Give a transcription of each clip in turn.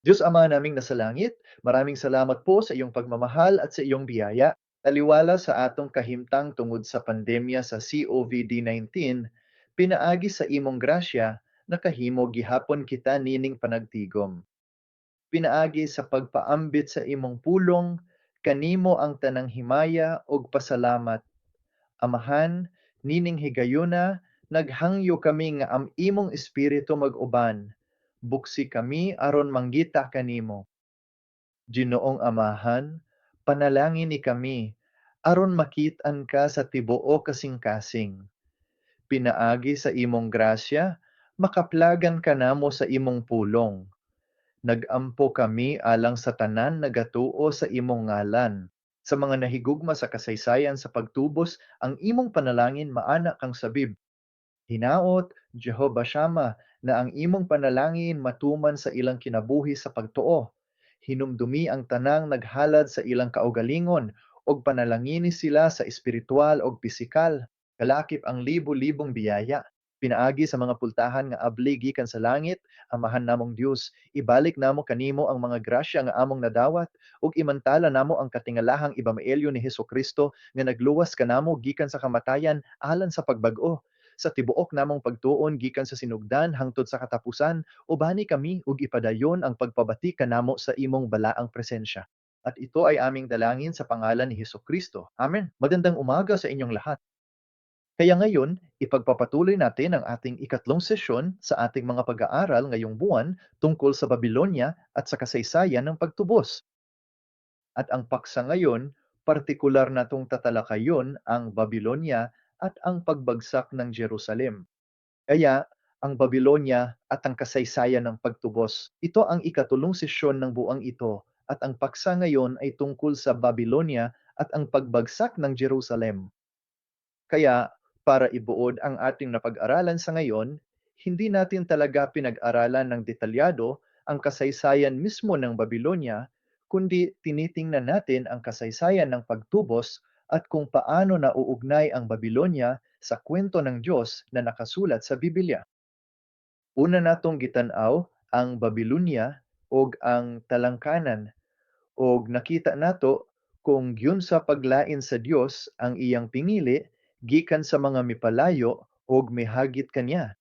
Diyos Ama naming nasa langit, maraming salamat po sa iyong pagmamahal at sa iyong biyaya. Taliwala sa atong kahimtang tungod sa pandemya sa COVID-19, pinaagi sa imong grasya, nakahimo gihapon kita nining panagtigom. Pinaagi sa pagpaambit sa imong pulong, kanimo ang tanang himaya ug pasalamat. Amahan, nining higayuna, naghangyo kami nga ang imong espiritu mag-uban. Buksi kami aron manggita kanimo. Ginoong Amahan, panalangin ni kami, aron makit-an ka sa tibuo kasing-kasing. Pinaagi sa imong grasya, makaplagan ka namo sa imong pulong. Nagampo kami alang sa tanan nagatuo sa imong ngalan. Sa mga nahigugma sa kasaysayan sa pagtubos, ang imong panalangin maana kang sabib. Hinaot, Jehovah Shammah, na ang imong panalangin matuman sa ilang kinabuhi sa pagtuo. Hinumdumi ang tanang naghalad sa ilang kaugalingon, og panalangini sila sa espiritual og pisikal. Kalakip ang libo-libong biyaya. Pinaagi sa mga pultahan nga abli gikan sa langit, amahan namong Dios, ibalik namo kanimo ang mga grasya nga among nadawat, ug imantala namo ang katingalahang ebanghelyo ni Hesukristo nga nagluwas kanamo gikan sa kamatayan alang sa pagbag-o sa tibuok namong pagtuon gikan sa sinugdan hangtod sa katapusan, ubani kami ug ipadayon ang pagpabati kanamo sa imong balaang presensya. At ito ay aming dalangin sa pangalan ni Hesukristo. Amen. Magandang umaga sa inyong lahat. Kaya ngayon, ipagpapatuloy natin ang ating ikatlong sesyon sa ating mga pag-aaral ngayong buwan tungkol sa Babylonia at sa kasaysayan ng pagtubos. At ang paksa ngayon, partikular natong tatalakayon ang Babylonia at ang pagbagsak ng Jerusalem. Kaya, ang Babylonia at ang kasaysayan ng pagtubos. Ito ang ikatulong sesyon ng buang ito at ang paksa ngayon ay tungkol sa Babylonia at ang pagbagsak ng Jerusalem. Kaya, para ibuod ang ating napag-aralan sa ngayon, hindi natin talaga pinag-aralan ng detalyado ang kasaysayan mismo ng Babylonia, kundi tinitingnan natin ang kasaysayan ng pagtubos at kung paano nauugnay ang Babylonia sa kwento ng Diyos na nakasulat sa Biblia. Una natong gitanaw ang Babylonia ug ang talangkanan ug nakita nato kung gyun sa paglain sa Dios ang iyang pinili gikan sa mga mipalayo ug mihagit kaniya.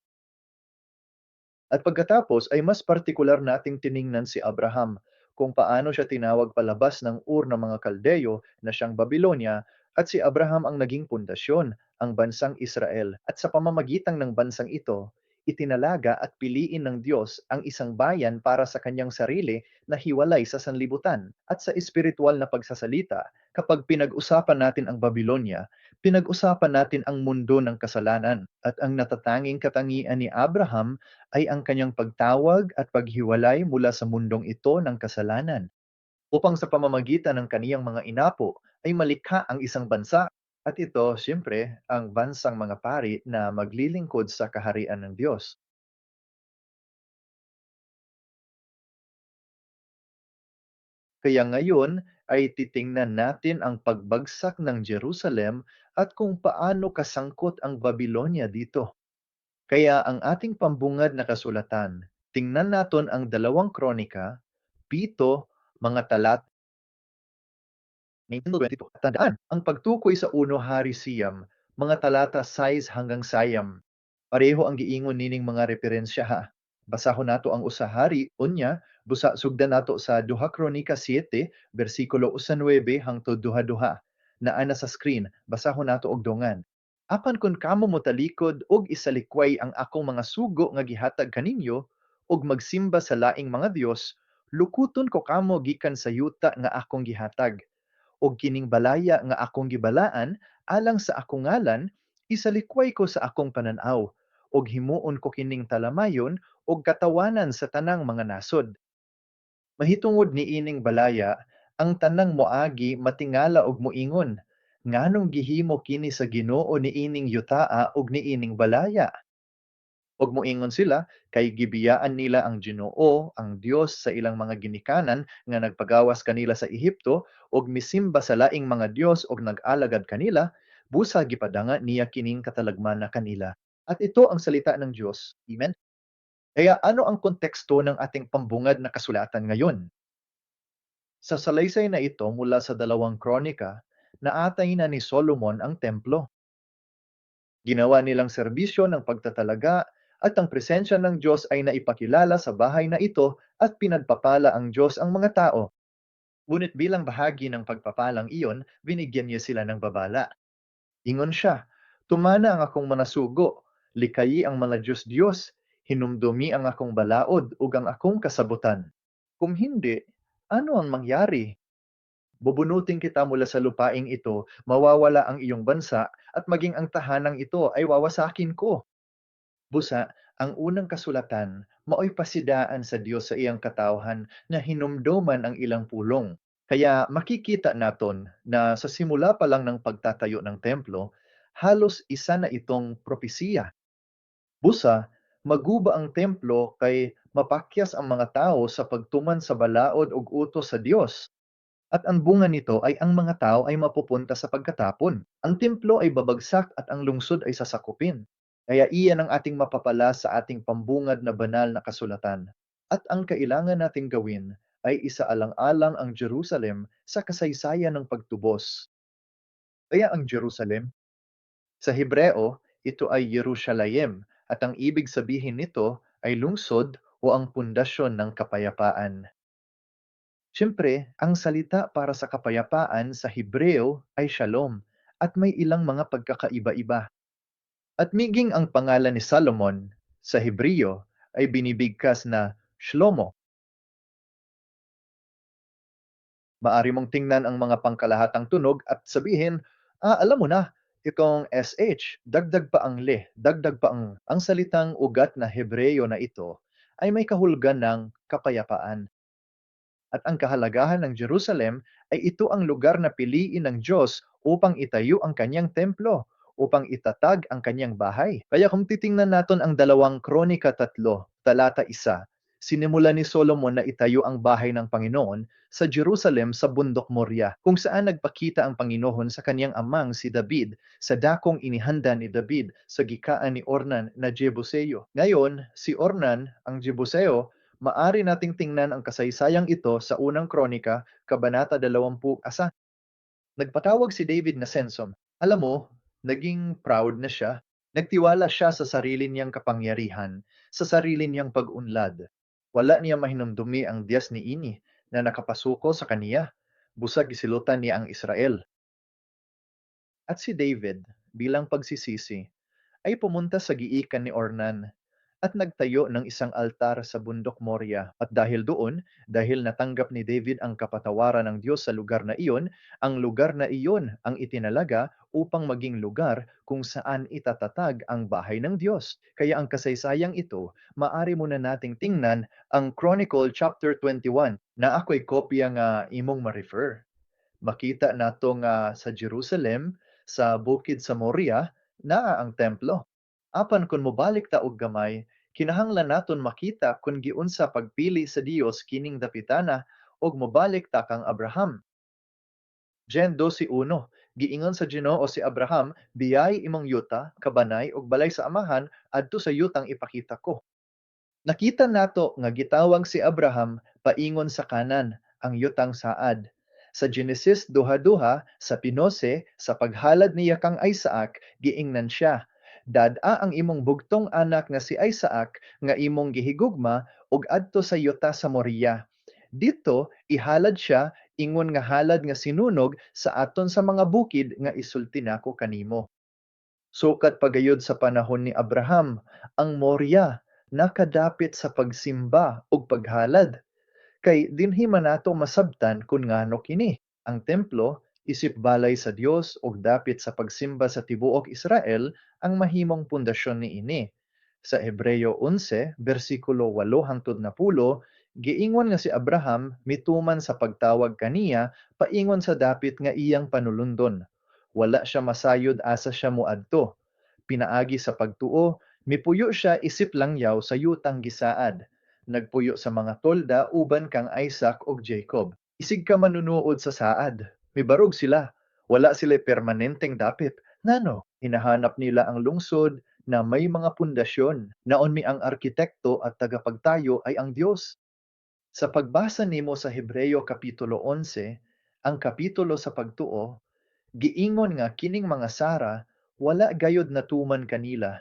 At pagkatapos ay mas partikular nating tiningnan si Abraham kung paano siya tinawag palabas ng Ur ng mga Kaldeo na siyang Babylonia at si Abraham ang naging pundasyon, ang bansang Israel. At sa pamamagitan ng bansang ito, itinalaga at piliin ng Diyos ang isang bayan para sa kanyang sarili na hiwalay sa sanlibutan. At sa espiritual na pagsasalita, kapag pinag-usapan natin ang Babylonia, pinag-usapan natin ang mundo ng kasalanan. At ang natatanging katangian ni Abraham ay ang kanyang pagtawag at paghiwalay mula sa mundong ito ng kasalanan, upang sa pamamagitan ng kaniyang mga inapo ay malikha ang isang bansa, at ito, siyempre, ang bansang mga pari na maglilingkod sa kaharian ng Diyos. Kaya ngayon ay titingnan natin ang pagbagsak ng Jerusalem at kung paano kasangkot ang Babylonia dito. Kaya ang ating pambungad na kasulatan, tingnan naton ang 2 Kronika, 7, mga talat 19-22. Tandaan, ang pagtukoy sa uno Hari Siyam, mga talata 6 hanggang sayam. Pareho ang giingon nining mga referensya ha. Basahon nato ang usahari, unya, busa sugdan nato sa 2 Kronika 7, versikulo 19 hangtod 22. Naa na sa screen, basahon nato og dongan. Apan kun kamo motalikod og isalikway ang akong mga sugo nga gihatag kaninyo og magsimba sa laing mga Dios, lukuton ko kamo gikan sa yuta nga akong gihatag og kining balaya nga akong gibalaan alang sa akong ngalan, isalikway ko sa akong pananaw, og himuon ko kining talamayon og katawanan sa tanang mga nasod. Mahitungod ni ining balaya, ang tanang moagi matingala og moingon, nganong gihimo kini sa Ginoo ni ining yutaa og ni ining balaya? Og moingon sila kay gibiyaan nila ang Ginoo, ang Dios sa ilang mga ginikanan nga nagpagawas kanila sa Ehipto og misimba sa laing mga Dios og nag-alagad kanila, busa gipadanga niya kining katalagmana kanila. At ito ang salita ng Dios. Amen. Kaya ano ang konteksto ng ating pambungad na kasulatan ngayon? Sa salaysay na ito mula sa dalawang kronika, naatay na ni Solomon ang templo. Ginawa nilang serbisyo ng pagtatalaga at ang presensya ng Diyos ay naipakilala sa bahay na ito at pinagpapala ang Diyos ang mga tao. Ngunit bilang bahagi ng pagpapalang iyon, binigyan niya sila ng babala. Ingon siya, tumana ang akong manasugo, likayi ang mga Diyos-Diyos, hinumdumi ang akong balaod ug ang akong kasabutan. Kung hindi, ano ang mangyari? Bubunutin kita mula sa lupaing ito, mawawala ang iyong bansa, at maging ang tahanang ito ay wawasakin ko. Busa, ang unang kasulatan, maoy pasidaan sa Dios sa iyang katawhan na hinumduman ang ilang pulong. Kaya makikita naton na sa simula pa lang ng pagtatayo ng templo, halos isa na itong propesiya. Busa, maguba ang templo kay mapakyas ang mga tao sa pagtuman sa balaod ug utos sa Dios. At ang bunga nito ay ang mga tao ay mapupunta sa pagkatapon. Ang templo ay babagsak at ang lungsod ay sasakupin. Kaya iyan ang ating mapapala sa ating pambungad na banal na kasulatan. At ang kailangan nating gawin ay isaalang-alang ang Jerusalem sa kasaysayan ng pagtubos. Kaya ang Jerusalem, sa Hebreo, ito ay Yerushalayim at ang ibig sabihin nito ay lungsod o ang pundasyon ng kapayapaan. Siyempre, ang salita para sa kapayapaan sa Hebreo ay shalom at may ilang mga pagkakaiba-iba. At miging ang pangalan ni Solomon sa Hebreo ay binibigkas na Shlomo. Maari mong tingnan ang mga pangkalahatang tunog at sabihin, alam mo na, itong SH, dagdag pa ang le, dagdag pa ang salitang ugat na Hebreo na ito ay may kahulugan ng kapayapaan. At ang kahalagahan ng Jerusalem ay ito ang lugar na piliin ng Diyos upang itayo ang kanyang templo, upang itatag ang kanyang bahay. Kaya kung titingnan natin ang dalawang Kronika 3, talata 1, sinimula ni Solomon na itayo ang bahay ng Panginoon sa Jerusalem sa bundok Moria, kung saan nagpakita ang Panginoon sa kanyang amang si David sa dakong inihanda ni David sa gikaan ni Ornan na Jebuseo. Ngayon, si Ornan, ang Jebuseo, maari nating tingnan ang kasaysayang ito sa unang kronika, kabanata 21. Nagpatawag si David na Sensom. Alam mo, naging proud na siya. Nagtiwala siya sa sarili niyang kapangyarihan, sa sarili niyang pag-unlad. Wala niya mahinumdumi ang Diyos ni Ini na nakapasuko sa kaniya. Busag isilutan niya ang Israel. At si David, bilang pagsisisi, ay pumunta sa giikan ni Ornan at nagtayo ng isang altar sa bundok Moria. At dahil natanggap ni David ang kapatawaran ng Diyos sa lugar na iyon, ang lugar na iyon ang itinalaga upang maging lugar kung saan itatatag ang bahay ng Diyos. Kaya ang kasaysayang ito, maari muna nating tingnan ang Chronicle chapter 21 na ako'y kopya nga imong ma-refer. Makita nato nga sa Jerusalem, sa bukid sa Moria, naa ang templo. Apan kun mobalik ta og gamay, kinahanglan naton makita kun giunsa pagpili sa Dios kining dapitana og mobalik ta kang Abraham. Gen 12:1, giingon sa Ginoo si Abraham, biyay imong yuta, kabanay ug balay sa amahan adto sa yutang ipakita ko. Nakita nato nga gitawag si Abraham paingon sa kanan, ang yutang saad. Sa Genesis 2:2 sa Pinose, sa paghalad niya kang Isaac, giingnan siya. Dad-a ang imong bugtong anak nga si Isaac nga imong gihigugma ug adto sa yuta sa Moriah. Dito ihalad siya ingon nga halad nga sinunog sa aton sa mga bukid nga isulti nako kanimo. Sukat pagayod sa panahon ni Abraham, ang Moria nakadapit sa pagsimba ug paghalad. Kay dinhi man nato masabtan kun ngano kini. Ang templo isip balay sa Dios ug dapit sa pagsimba sa tibuok Israel ang mahimong pundasyon niini. Sa Hebreo 11, bersikulo 8 hangtod 10, giingon nga si Abraham mituman sa pagtawag kaniya paingon sa dapit nga iyang panulundon. Wala siya masayod asa siya moadto. Pinaagi sa pagtuo, mipuyo siya isip langyaw sa yutang gisaad. Nagpuyo sa mga tolda uban kang Isaac ug Jacob. Isig ka manunuod sa saad. Mibarog sila. Wala sila permanenteng dapit. Ngano? Hinahanap nila ang lungsod, na may mga pundasyon. Naon mi ang arkitekto at tagapagtayo ay ang Diyos. Sa pagbasa nimo sa Hebreyo Kapitulo 11, ang kapitulo sa pagtuo, giingon nga kining mga sara wala gayud natuman kanila,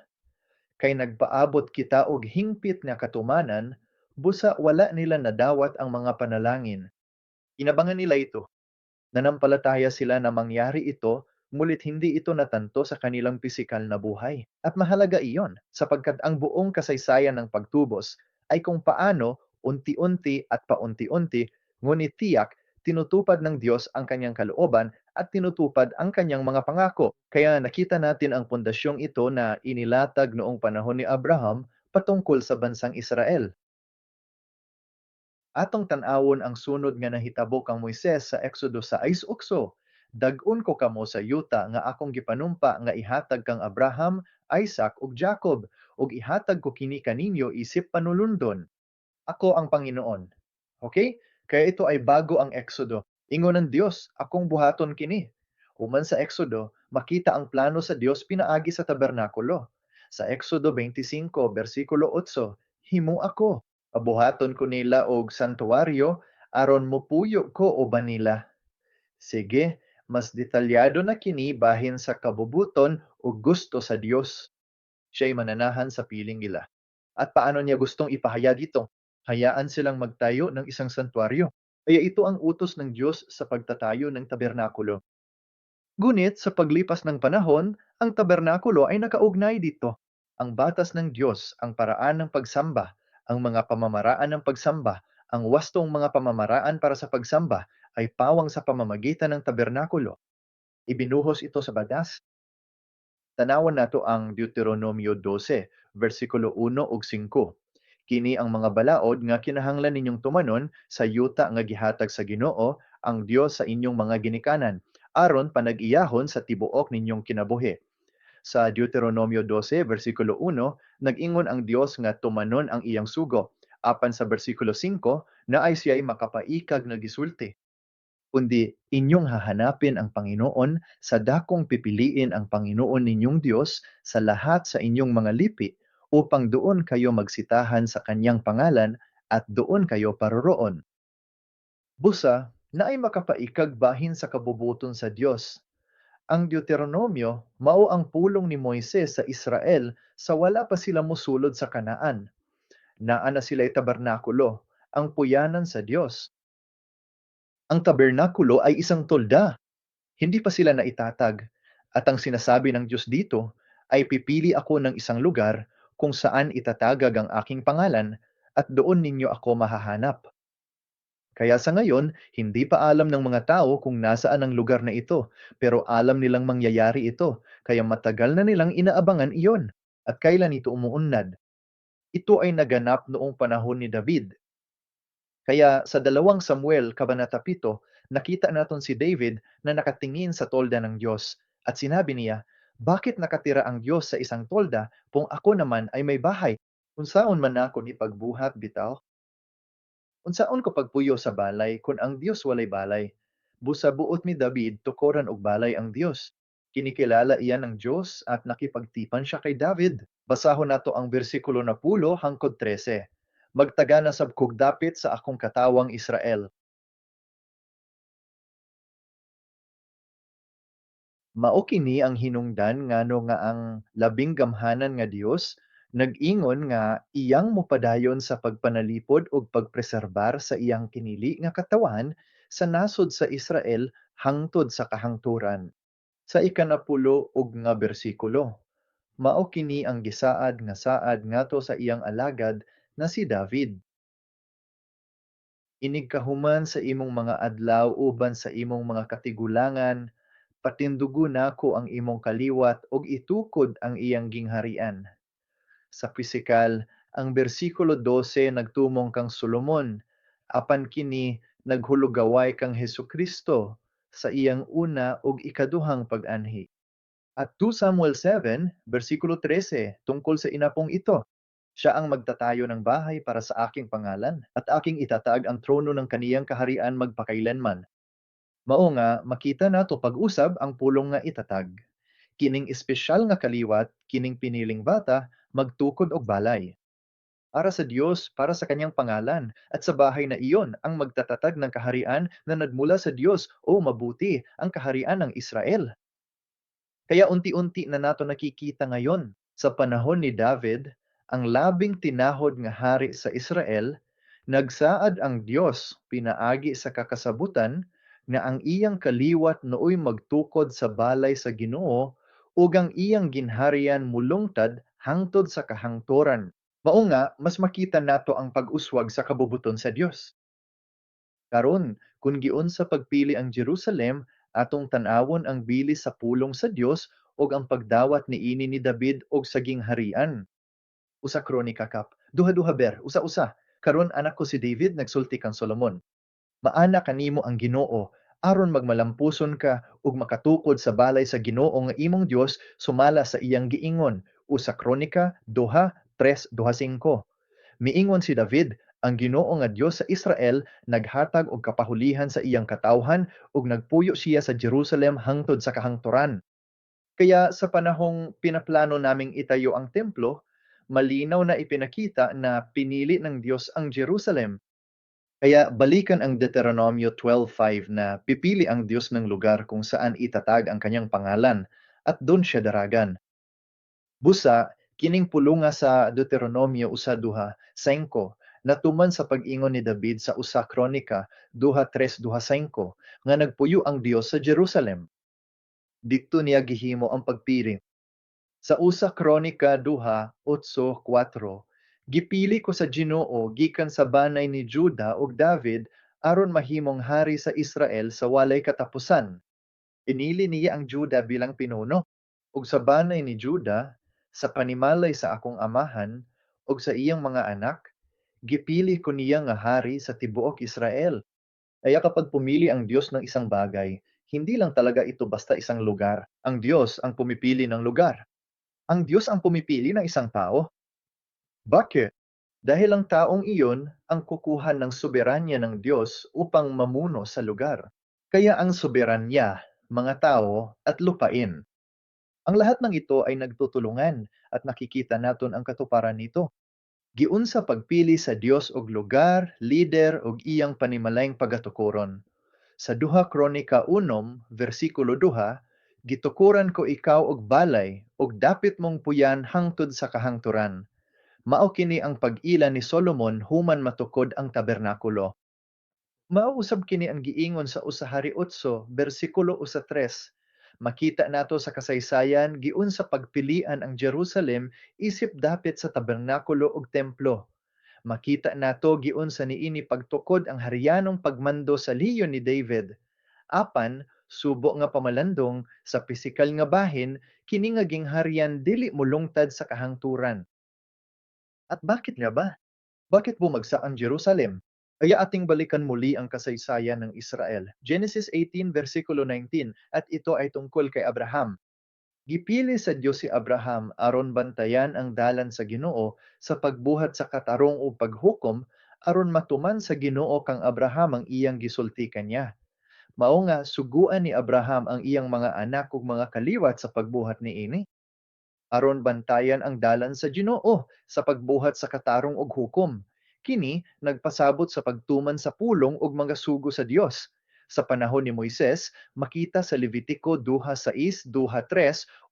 kay nagpaabot kita og hingpit nga katumanan, busa wala nila nadawat ang mga panalangin. Inabangan nila ito. Nanampalataya sila na mangyari ito, ngulit hindi ito natanto sa kanilang pisikal na buhay. At mahalaga iyon, sapagkat ang buong kasaysayan ng pagtubos ay kung paano unti-unti at paunti-unti, ngunit tiyak, tinutupad ng Diyos ang kanyang kalooban at tinutupad ang kanyang mga pangako. Kaya nakita natin ang pundasyong ito na inilatag noong panahon ni Abraham patungkol sa bansang Israel. Atong tan-awon ang sunod nga nahitabo kang Moises sa Exodo 6:8. Dag-on ko kamo sa yuta nga akong gipanumpa nga ihatag kang Abraham, Isaac ug Jacob, ug ihatag ko kini kaninyo isip panulundon. Ako ang Panginoon. Okay? Kaya ito ay bago ang Exodo. Ingon ng Diyos, akong buhaton kini. Human sa Exodo, makita ang plano sa Diyos pinaagi sa tabernakulo. Sa Exodo 25, versikulo 8, himo ako. Pabuhaton ko nila og santuaryo, aron mopuyo ko uban nila. Sige, mas detalyado na kini bahin sa kabubuton ug gusto sa Dios. Siya'y mananahan sa piling nila. At paano niya gustong ipahayag ito? Hayaan silang magtayo ng isang santuaryo. Kaya ito ang utos ng Diyos sa pagtatayo ng tabernakulo. Ngunit sa paglipas ng panahon, ang tabernakulo ay nakaugnay dito. Ang batas ng Diyos, ang paraan ng pagsamba, ang mga pamamaraan ng pagsamba, ang wastong mga pamamaraan para sa pagsamba ay pawang sa pamamagitan ng tabernakulo. Ibinuhos ito sa batas. Tanawan nato ang Deuteronomio 12, versikulo 1 ug 5. Kini ang mga balaod nga kinahanglan ninyong tumanon sa yuta nga gihatag sa Ginoo, ang Dios sa inyong mga ginikanan, aron panag-iyahon sa tibuok ninyong kinabuhi. Sa Deuteronomio 12, versikulo 1, nag-ingon ang Dios nga tumanon ang iyang sugo. Apan sa versikulo 5, na ay siya'y makapaikag na gisulti. Kundi inyong hahanapin ang Panginoon sa dakong pipiliin ang Panginoon ninyong Diyos sa lahat sa inyong mga lipi upang doon kayo magsitahan sa kanyang pangalan at doon kayo paroroon. Busa, na ay makapaikag bahin sa kabubuton sa Diyos. Ang Deuteronomio mao ang pulong ni Moises sa Israel sa wala pa sila mosulod sa Kanaan. Naa na sila'y tabernakulo, ang puyanan sa Diyos. Ang tabernakulo ay isang tolda. Hindi pa sila naitatag. At ang sinasabi ng Diyos dito ay pipili ako ng isang lugar kung saan itatagag ang aking pangalan at doon ninyo ako mahahanap. Kaya sa ngayon, hindi pa alam ng mga tao kung nasaan ang lugar na ito, pero alam nilang mangyayari ito, kaya matagal na nilang inaabangan iyon. At kailan ito umuunlad? Ito ay naganap noong panahon ni David. Kaya sa 2 Samuel, Kabanata 7, nakita naton si David na nakatingin sa tolda ng Diyos at sinabi niya, bakit nakatira ang Diyos sa isang tolda kung ako naman ay may bahay? Unsaon man ako ni pagbuhat bitaw? Unsaon ko pagpuyo sa balay kung ang Diyos walay balay? Busa buot ni David tukoran og balay ang Diyos. Kinikilala iyan ng Diyos at nakipagtipan siya kay David. Basahon nato ang bersikulo na 10 hangtod 13. Magtaga na sab kog dapit sa akong katawang Israel. Mao kini ang hinungdan ngano nga ang labing gamhanan nga Dios nag-ingon nga iyang mopadayon sa pagpanalipod ug pagpreserbar sa iyang kinili nga katawan sa nasod sa Israel hangtod sa kahangturan. Sa ikanapulo ug nga bersikulo, mao kini ang gisaad nga saad ngadto sa iyang alagad na si David. Inig kahuman sa imong mga adlaw uban sa imong mga katigulangan, patindugo nako ang imong kaliwat ug itukod ang iyang gingharian. Sa pisikal, ang bersikulo 12 nagtumong kang Solomon, apan kini naghulogaway kang Hesukristo sa iyang una ug ikaduhang pag-anhi. At 2 Samuel 7, versikulo 13, tungkol sa inapong ito. Siya ang magtatayo ng bahay para sa aking pangalan, at aking itatag ang trono ng kaniyang kaharian magpakailanman. Mao nga, makita nato pag-usab ang pulong nga itatag. Kining espesyal nga kaliwat, kining piniling bata, magtukod og balay. Para sa Diyos, para sa kanyang pangalan, at sa bahay na iyon ang magtatatag ng kaharian na nagmula sa Diyos o mabuti ang kaharian ng Israel. Kaya unti-unti na nato nakikita ngayon sa panahon ni David, ang labing tinahod nga hari sa Israel, nagsaad ang Diyos pinaagi sa kakasabutan na ang iyang kaliwat nooy magtukod sa balay sa Ginoo ug ang iyang ginharian mulungtad hangtod sa kahangturan. Mao nga, mas makita nato ang pag-uswag sa kabubuton sa Dios. Karon, kung giun sa pagpili ang Jerusalem, atong tan-awon ang bilis sa pulong sa Dios ug ang pagdawat niini ni David og saging harian. Usa Kronika kap. Duha-duha ber, usa-usa. Karon anak ko si David nagsulti kang Solomon. Maana kanimo ang Ginoo aron magmalampuson ka ug makatukod sa balay sa Ginoo nga imong Dios sumala sa iyang giingon. Usa Kronika 2:3-5. Miingon si David, ang Ginoo nga Dios sa Israel naghatag og kapahulihan sa iyang katawhan ug nagpuyo siya sa Jerusalem hangtod sa kahangturan. Kaya sa panahong pinaplano naming itayo ang templo, malinaw na ipinakita na pinili ng Diyos ang Jerusalem. Kaya balikan ang Deuteronomio 12:5 na pipili ang Diyos ng lugar kung saan itatag ang kanyang pangalan at doon siya daragan. Busa, kining pulunga sa Deuteronomio usa duha, 5, natuman sa pag-ingon ni David sa usa Kronika 2:3-5 nga nagpuyo ang Dios sa Jerusalem. Didto niya gihimo ang pagpili. Sa usa Kronika 2:8-4, gipili ko sa Ginoo gikan sa banay ni Juda ug David aron mahimong hari sa Israel sa walay katapusan. Pinili niya ang Juda bilang pinuno, ug sa banay ni Juda, sa panimalay sa akong amahan, ug sa iyang mga anak, gipili ko niya nga hari sa tibuok Israel. Kaya kapag pumili ang Diyos ng isang bagay, hindi lang talaga ito basta isang lugar. Ang Diyos ang pumipili ng lugar. Ang Diyos ang pumipili ng isang tao. Bakit? Dahil ang taong iyon ang kukuha ng soberanya ng Diyos upang mamuno sa lugar. Kaya ang soberanya, mga tao at lupain. Ang lahat ng ito ay nagtutulungan at nakikita naton ang katuparan nito. Giun sa pagpili sa Dios og lugar, lider ug iyang panimalayng pagatukuron. Sa duha Kronika 1:2, gitukuran ko ikaw og balay ug dapit mong puyan hangtod sa kahangturan. Mao kini ang pag-ila ni Solomon human matukod ang tabernakulo. Mauusab kini ang giingon sa usa Hari 8:1-3. Makita nato sa kasaysayan giun sa pagpilian ang Jerusalem isip dapit sa tabernakulo ug templo. Makita nato giun sa niini pagtukod ang harianong pagmando sa liyon ni David. Apan, subo nga pamalandong sa pisikal nga bahin, kini nga gingharian dili molungtad sa kahangturan. At bakit nga ba? Bakit bumagsak ang Jerusalem? Kaya ating balikan muli ang kasaysayan ng Israel. Genesis 18:19, at ito ay tungkol kay Abraham. Gipili sa Dios si Abraham aron bantayan ang dalan sa Ginoo sa pagbuhat sa katarong o paghukom aron matuman sa Ginoo kang Abraham ang iyang gisulti kaniya. Mao nga suguan ni Abraham ang iyang mga anak ug mga kaliwat sa pagbuhat niini aron bantayan ang dalan sa Ginoo sa pagbuhat sa katarong ug hukom. Kini nagpasabot sa pagtuman sa pulong ug mga sugo sa Dios. Sa panahon ni Moises, makita sa Levitico 2:6-3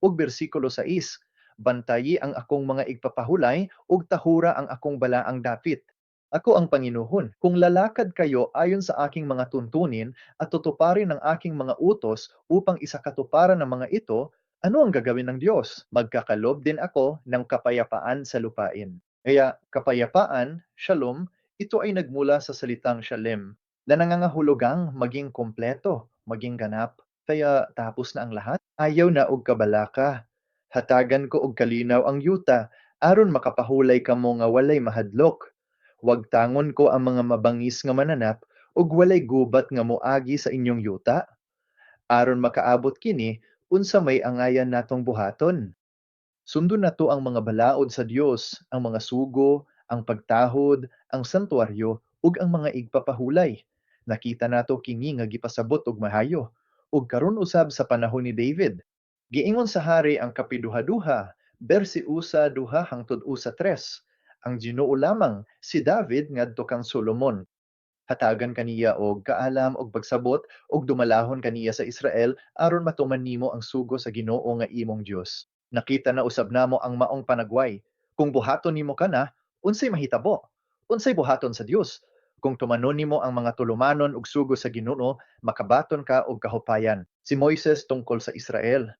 ug bersikulo 6. Bantayi ang akong mga igpapahulay ug tahura ang akong balaang dapit. Ako ang Panginoon. Kung lalakad kayo ayon sa aking mga tuntunin at tutuparin ang aking mga utos upang isakatuparan ng mga ito, ano ang gagawin ng Diyos? Magkakalob din ako ng kapayapaan sa lupain. Kaya kapayapaan, shalom, ito ay nagmula sa salitang shalem na nangangahulugang maging kompleto, maging ganap. Kaya tapos na ang lahat, ayaw na og kabalaka. Hatagan ko og kalinaw ang yuta, aron makapahulay kamo nga walay mahadlok. Wagtangon ko ang mga mabangis nga mananap, ug walay gubat nga moagi sa inyong yuta, aron makaabot kini unsa may angayan natong buhaton. Sundon nato ang mga balaod sa Dios, ang mga sugo, ang pagtahod, ang santuaryo, ug ang mga igpapahulay. Nakita nato kini nga gipasabot og mahayo, ug karon usab sa panahon ni David. Giingon sa hari ang kapiduha-duha, bersi usa duha hangtod usa tres. Ang Ginoo lamang si David ngadto kang Solomon. Hatagan kaniya og kaalam og pagsabot og dumalahon kaniya sa Israel aron matuman nimo ang sugo sa Ginoo nga imong Dios. Nakita na usab namo ang maong panagway. Kung buhaton nimo kana, unsay mahitabo? Unsay buhaton sa Dios? Kung tumanon nimo ang mga tulumanon ug sugo sa Ginoo, makabaton ka og kahupayan. Si Moises tungkol sa Israel.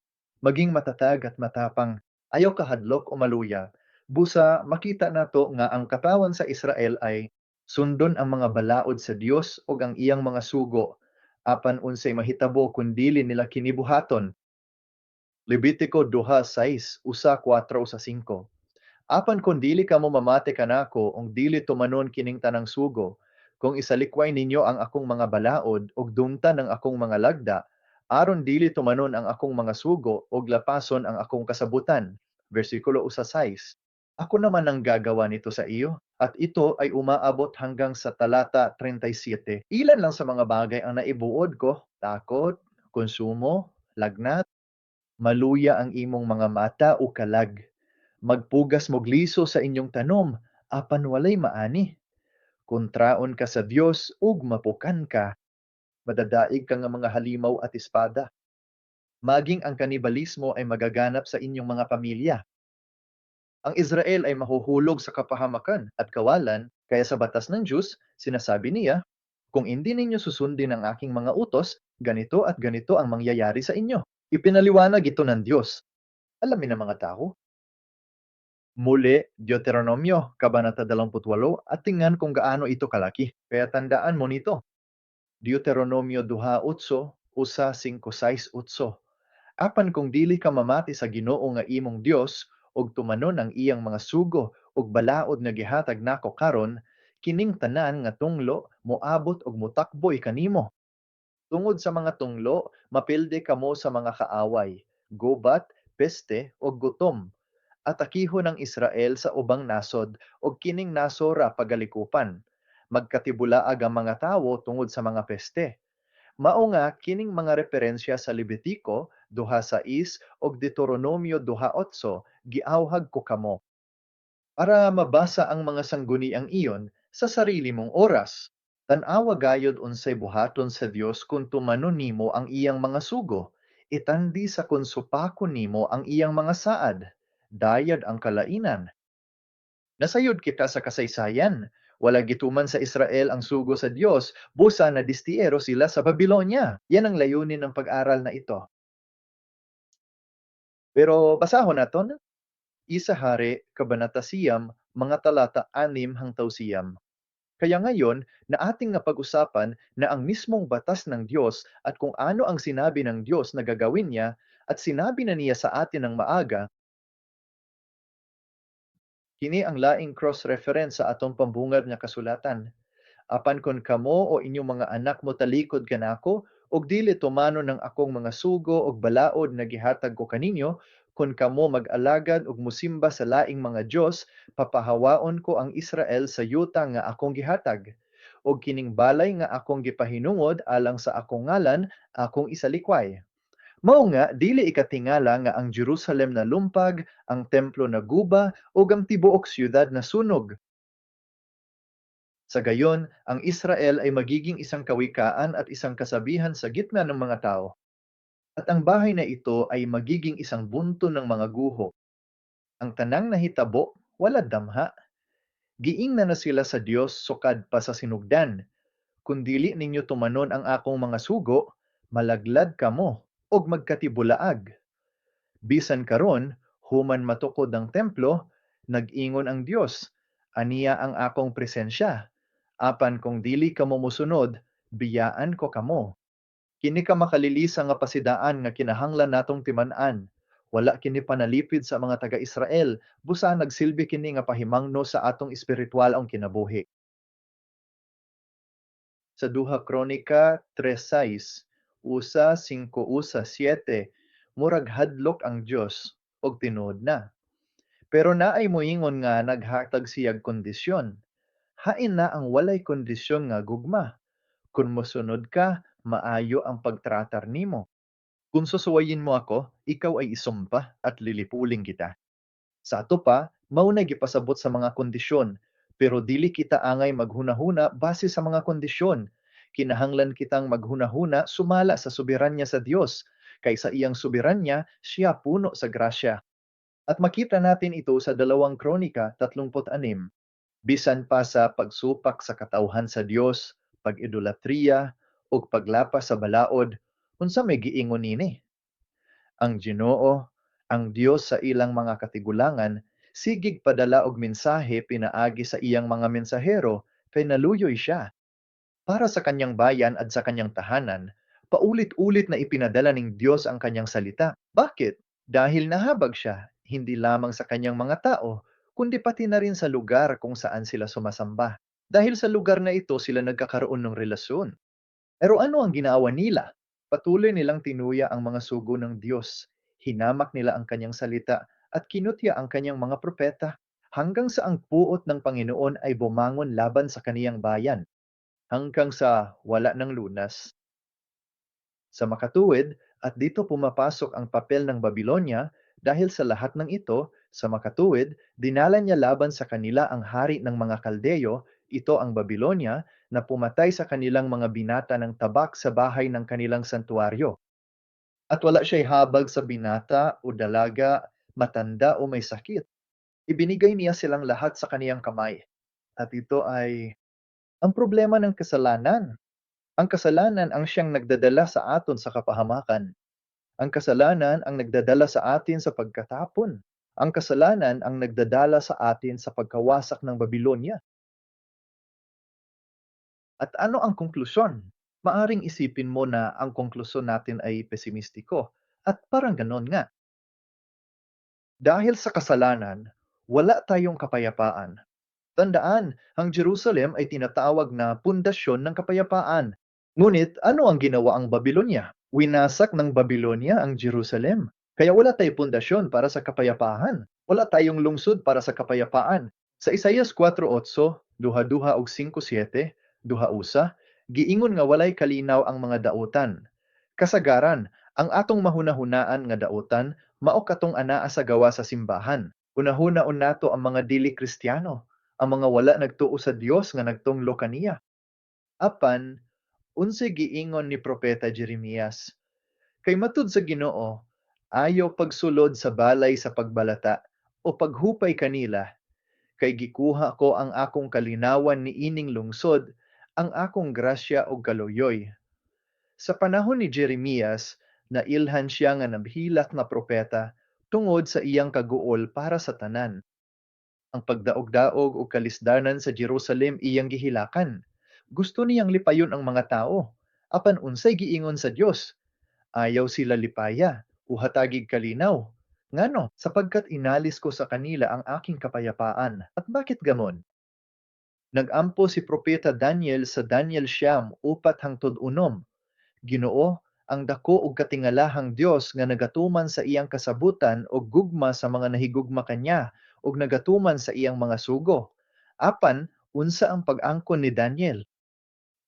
Maging matatag at matapang. Ayaw kahadlok o maluya. Busa makita nato nga ang katawan sa Israel ay sundon ang mga balaod sa Dios ug ang iyang mga sugo, apan unsay mahitabo kun dili nila kinibuhaton. Levitico 2:6, usa 4 sa 5. Apan kung dili kamo mamati kanako ug dili tumanon kining tanang sugo, kung isalikway ninyo ang akong mga balaod ug dumtan ang akong mga lagda, aron dili tumanon ang akong mga sugo ug lapason ang akong kasabutan. Versikulo 1:6. Ako naman ang gagawa nito sa iyo, at ito ay umaabot hanggang sa talata 37. Ilan lang sa mga bagay ang naibuod ko: takot, konsumo, lagnat, maluya ang imong mga mata o kalag. Magpugas mo gliso sa inyong tanom, apan walay maani. Kontraon ka sa Dios ug mapukan ka. Madadaig ka nga mga halimaw at espada. Maging ang kanibalismo ay magaganap sa inyong mga pamilya. Ang Israel ay mahuhulog sa kapahamakan at kawalan, kaya sa batas ng Diyos, sinasabi niya, kung hindi ninyo susundin ang aking mga utos, ganito at ganito ang mangyayari sa inyo. Ipinaliwanag ito ng Diyos. Alamin ng mga tao. Muli, Deuteronomio, Kabanata 28, at tingnan kung gaano ito kalaki. Kaya tandaan mo nito. Deuteronomio 2:8, usa 5:6-8. Apan kung dili ka mamati sa Ginoo nga imong Dios, ug tumanon ang iyang mga sugo, ug balaod nga gihatag nako karon, kining tanan nga tunglo moabot og motakboy kanimo. Tungod sa mga tunglo, mapilde kamo sa mga kaaway, gubat, peste, ug gutom. Atakihon ng Israel sa ubang nasod ug kining nasora pagalikupan. Magkatibulaag ang mga tawo tungod sa mga peste. Mao nga kining mga referensya sa Levitico 2:6 ug Deuteronomio 2:8 giawhag ko kamo para mabasa ang mga sangguniang iyon sa sarili mong oras. Tan-awa gayud unsay buhaton sa Dios kung tumanon nimo ang iyang mga sugo, itandi sa kung supakon nimo ang iyang mga saad. Dayad ang kalainan. Nasayod kita sa kasaysayan. Wala gituman sa Israel ang sugo sa Dios, busa na distiero sila sa Babylonia. Yan ang layunin ng pag-aral na ito. Pero basahon naton, Isa Hari, Kabanata Siyam, mga talata 6 hangtaw siyam. Kaya ngayon, na ating napag-usapan na ang mismong batas ng Diyos at kung ano ang sinabi ng Diyos na gagawin niya at sinabi na niya sa atin ng maaga, kini ang laing cross-reference sa atong pambungad nga kasulatan. Apan kon kamo o inyong mga anak mo talikod kanako, og dili tumano ng akong mga sugo og balaod na gihatag ko kaninyo, kon kamo mag-alagad og musimba sa laing mga Dios, papahawaon ko ang Israel sa yuta nga akong gihatag. Og kining balay nga akong gipahinungod alang sa akong ngalan, akong isalikway. Mao nga dili ikatingala nga ang Jerusalem na lumpag, ang templo na guba, ug ang tibuok siyudad na sunog. Sa gayon, ang Israel ay magiging isang kawikaan at isang kasabihan sa gitna ng mga tao. At ang bahay na ito ay magiging isang bunto ng mga guho. Ang tanang nahitabo, wala damha. Giingnan na sila sa Dios sukad pa sa sinugdan. Kung dili ninyo tumanon ang akong mga sugo, malaglad kamo og magkatibulaag. Bisan karon, human matukod ang templo, nag-ingon ang Dios, aniya ang akong presensya. Apan kung dili kamo mosunod, biyaan ko kamo. Kini ka makalilisa nga pasidaan nga kinahanglan natong timan-an. Wala kini panalipid sa mga taga-Israel, busa nagsilbi kini nga pahimangno sa atong espiritual ang kinabuhi. Sa duha Kronika 3:6, usa 5 usa 7, murag hadlok ang Dios og tinuod na. Pero naay moingon nga naghatag siyag kondisyon. Hain na ang walay kondisyon nga gugma. Kung mosunod ka, maayo ang pagtratar nimo. Kung susuwayin mo ako, ikaw ay isumpa at lilipuling kita. Sa ato pa, maunay gipasabot sa mga kondisyon, pero dili kita angay maghunahuna base sa mga kondisyon. Kinahanglan kitang maghunahuna sumala sa soberanya sa Dios, kaysa iyang soberanya siya puno sa grasya. At makita natin ito sa 2 Kronika 36. Bisan pa sa pagsupak sa katauhan sa Dios, pag-idolatriya, ug paglapas sa balaod, unsa may giingon nini? Ang Ginoo, ang Dios sa ilang mga katigulangan, sigig padala og mensahe pinaagi sa iyang mga mensahero, kay naluyoy siya. Para sa kanyang bayan at sa kanyang tahanan, paulit-ulit na ipinadala ng Diyos ang kanyang salita. Bakit? Dahil nahabag siya, hindi lamang sa kanyang mga tao, kundi pati na rin sa lugar kung saan sila sumasamba. Dahil sa lugar na ito sila nagkakaroon ng relasyon. Pero ano ang ginawa nila? Patuloy nilang tinuya ang mga sugo ng Diyos. Hinamak nila ang kanyang salita at kinutya ang kanyang mga propeta hanggang sa ang puot ng Panginoon ay bumangon laban sa kaniyang bayan, hanggang sa wala ng lunas. Sa makatuwid, at dito pumapasok ang papel ng Babylonia dahil sa lahat ng ito, sa makatuwid, dinala niya laban sa kanila ang hari ng mga Kaldeo, ito ang Babylonia, na pumatay sa kanilang mga binata ng tabak sa bahay ng kanilang santuaryo. At wala siya'y habag sa binata o dalaga, matanda o may sakit. Ibinigay niya silang lahat sa kaniyang kamay. At ito ay ang problema ng kasalanan. Ang kasalanan ang siyang nagdadala sa aton sa kapahamakan. Ang kasalanan ang nagdadala sa atin sa pagkatapon. Ang kasalanan ang nagdadala sa atin sa pagkawasak ng Babylonia. At ano ang konklusyon? Maaring isipin mo na ang konklusyon natin ay pesimistiko. At parang ganon nga. Dahil sa kasalanan, wala tayong kapayapaan. Tandaan, ang Jerusalem ay tinatawag na pundasyon ng kapayapaan. Ngunit ano ang ginawa ang Babylonia? Winasak ng Babylonia ang Jerusalem. Kaya wala tayong pundasyon para sa kapayapaan. Wala tayong lungsod para sa kapayapaan. Sa Isaias 4:8, duha-duha og 5:7, duha usa, giingon nga walay kalinaw ang mga dautan. Kasagaran, ang atong mahunahunaan nga dautan mao katong anaa sa gawa sa simbahan. Unahuna-un nato ang mga dili Kristiyano, ang mga wala nagtuo sa Dios nga nagtunglo kaniya. Apan, unsay giingon ni propeta Jeremias? Kay matud sa Ginoo, ayaw pagsulod sa balay sa pagbalata o paghupay kanila, kay gikuha ko ang akong kalinawan ni ining lungsod, ang akong grasya o kaluyoy. Sa panahon ni Jeremias, nailhan siya nga nabhilak na propeta tungod sa iyang kaguol para sa tanan. Ang pagdaog-daog o kalisdanan sa Jerusalem iyang gihilakan. Gusto niyang lipayon ang mga tao. Apan unsay giingon sa Dios? Ayaw sila lipaya, uhatagig kalinaw. Ngano, sapagkat inalis ko sa kanila ang aking kapayapaan. At bakit gamon? Nagampo si propeta Daniel sa Daniel 9:4-6. Ginoo, ang dako ug katingalahang Dios nga nagatuman sa iyang kasabutan ug gugma sa mga nahigugma kanya ug nagatuman sa iyang mga sugo. Apan, unsa ang pag-angkon ni Daniel?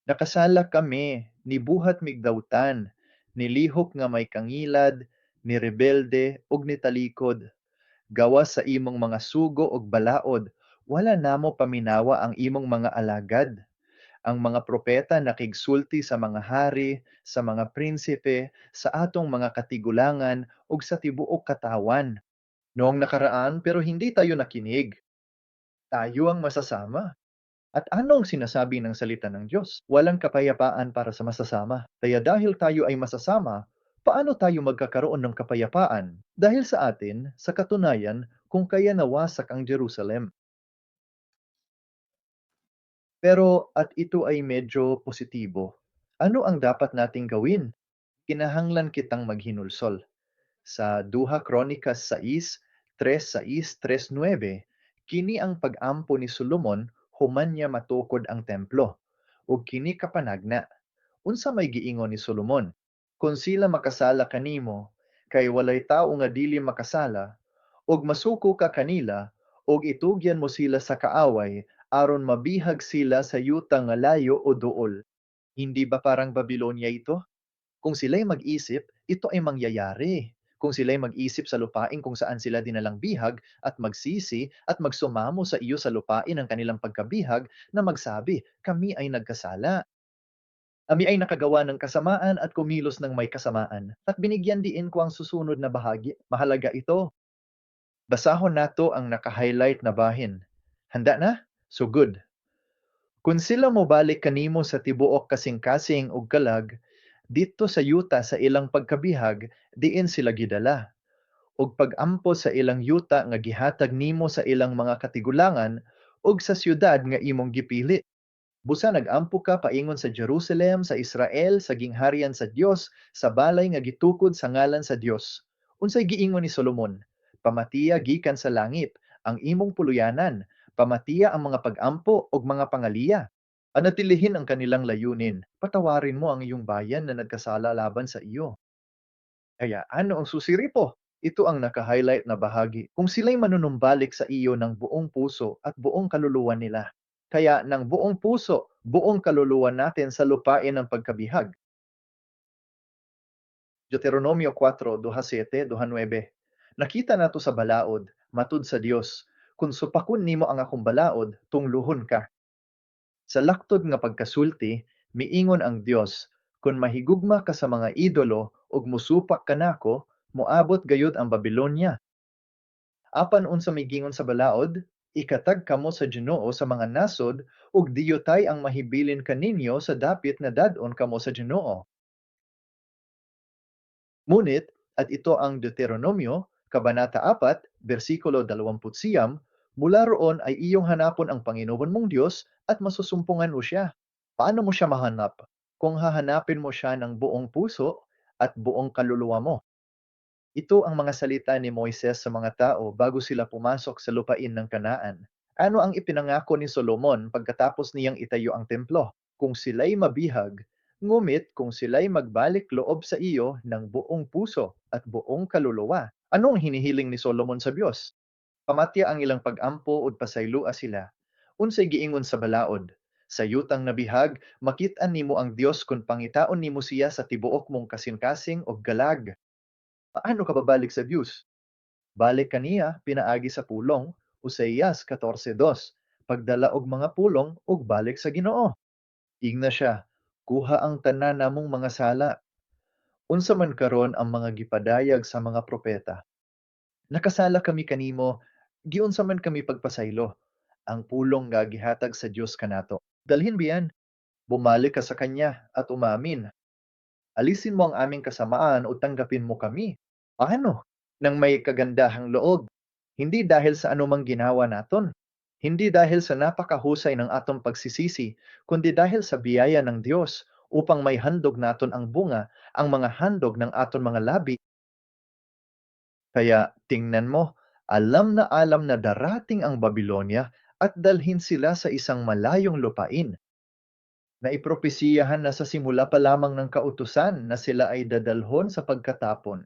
Nakasala kami, nibuhat migdawtan, nilihok nga may kangilad, ni rebelde ug nitalikod. Gawas sa imong mga sugo ug balaod, wala namo paminawa ang imong mga alagad. Ang mga propeta nakigsulti sa mga hari, sa mga prinsipe, sa atong mga katigulangan, ug sa tibuok katawan. Noong nakaraan pero hindi tayo nakinig. Tayo ang masasama. At anong sinasabi ng salita ng Diyos? Walang kapayapaan para sa masasama. Kaya dahil tayo ay masasama, paano tayo magkakaroon ng kapayapaan? Dahil sa atin, sa katunayan, kung kaya nawasak ang Jerusalem. Pero at ito ay medyo positibo. Ano ang dapat nating gawin? Kinahanglan kitang maghinulsol. Sa 2 Kronikas 6:3-6-9, kini ang pag-ampo ni Solomon human niya matukod ang templo. Ug kini kapanagna. Unsa may giingon ni Solomon? Kung sila makasala kanimo, kay walay tao nga dili makasala, ug masuko ka kanila, ug itugyan mo sila sa kaaway, aron mabihag sila sa yuta nga layo o duol. Hindi ba parang Babylonia ito? Kung sila'y mag-isip, ito ay mangyayari kung sila'y mag-isip sa lupain kung saan sila dinalang bihag at magsisi at magsumamo sa iyo sa lupain ng kanilang pagkabihag na magsabi, kami ay nagkasala. Kami ay nakagawa ng kasamaan at kumilos ng may kasamaan. At binigyan diin ko ang susunod na bahagi. Mahalaga ito. Basahon nato ang naka-highlight na bahin. Handa na? So good. Kung sila mobalik kanimo sa tibuok kasing-kasing ug kalag, dito sa yuta sa ilang pagkabihag, diin sila gidala. Ug pag-ampo sa ilang yuta nga gihatag nimo sa ilang mga katigulangan, ug sa siyudad nga imong gipili. Busa nag-ampo ka paingon sa Jerusalem, sa Israel, sa gingharian sa Dios, sa balay nga gitukod sa ngalan sa Dios. Unsay giingon ni Solomon? Pamatiya gikan sa langit ang imong puluyanan, pamatiya ang mga pag-ampo ug mga pangaliya. Anatilihin ang kanilang layunin, patawarin mo ang iyong bayan na nagkasala laban sa iyo. Kaya ano ang susiripo? Ito ang naka-highlight na bahagi. Kung sila'y manunumbalik sa iyo ng buong puso at buong kaluluwa nila. Kaya ng buong puso, buong kaluluwa natin sa lupain ng pagkabihag. Deuteronomio 4:27-29. Nakita nato sa balaod, matud sa Dios, kung supakon nimo ang akong balaod, tungluhon ka. Sa laktod nga pagkasulti, miingon ang Dios, kung mahigugma ka sa mga idolo ug musupak kanako, moabot gayud ang Babylonia. Apan unsa may gingon sa balaod, ikatag kamo sa Ginoo sa mga nasod ug diyutay ang mahibilin kaninyo sa dapit nga dadon kamo sa Ginoo. Ngunit, at ito ang Deuteronomio, Kabanata 4, versikulo 20, mula roon ay iyong hanapon ang Panginoon mong Diyos at masusumpungan mo siya. Paano mo siya mahanap? Kung hahanapin mo siya ng buong puso at buong kaluluwa mo. Ito ang mga salita ni Moises sa mga tao bago sila pumasok sa lupain ng Kanaan. Ano ang ipinangako ni Solomon pagkatapos niyang itayo ang templo? Kung sila'y mabihag, ngumit kung sila'y magbalik loob sa iyo ng buong puso at buong kaluluwa. Anong hinihiling ni Solomon sa Diyos? Pamatya ang ilang pag-ampo ud pasaylua sila. Unsay giingon sa balaod? Sa yutang nabihag, makit-an nimo ang Dios kung pangitaon nimo siya sa tibuok mong kasing-kasing og galag. Paano ka babalik sa Diyos? Balik kaniya pinaagi sa pulong, Oseas 14:2. Pagdala og mga pulong ug balik sa Ginoo. Ingna siya, kuha ang tanan namong mga sala. Unsa man karon ang mga gipadayag sa mga propeta. Nakasala kami kanimo, giunsa man kami pagpasaylo. Ang pulong nga gihatag sa Dios kanato. Dalhin biyan, bumalik ka sa kanya at umamin. Alisin mo ang aming kasamaan o tanggapin mo kami. Paano? Nang may kagandahang loob. Hindi dahil sa anumang ginawa naton. Hindi dahil sa napakahusay ng atong pagsisisi, kundi dahil sa biyaya ng Diyos upang may handog naton ang bunga, ang mga handog ng aton mga labi. Kaya tingnan mo, alam na darating ang Babylonia at dalhin sila sa isang malayong lupain. Naipropesiyahan na sa simula pa lamang ng kautusan na sila ay dadalhon sa pagkatapon.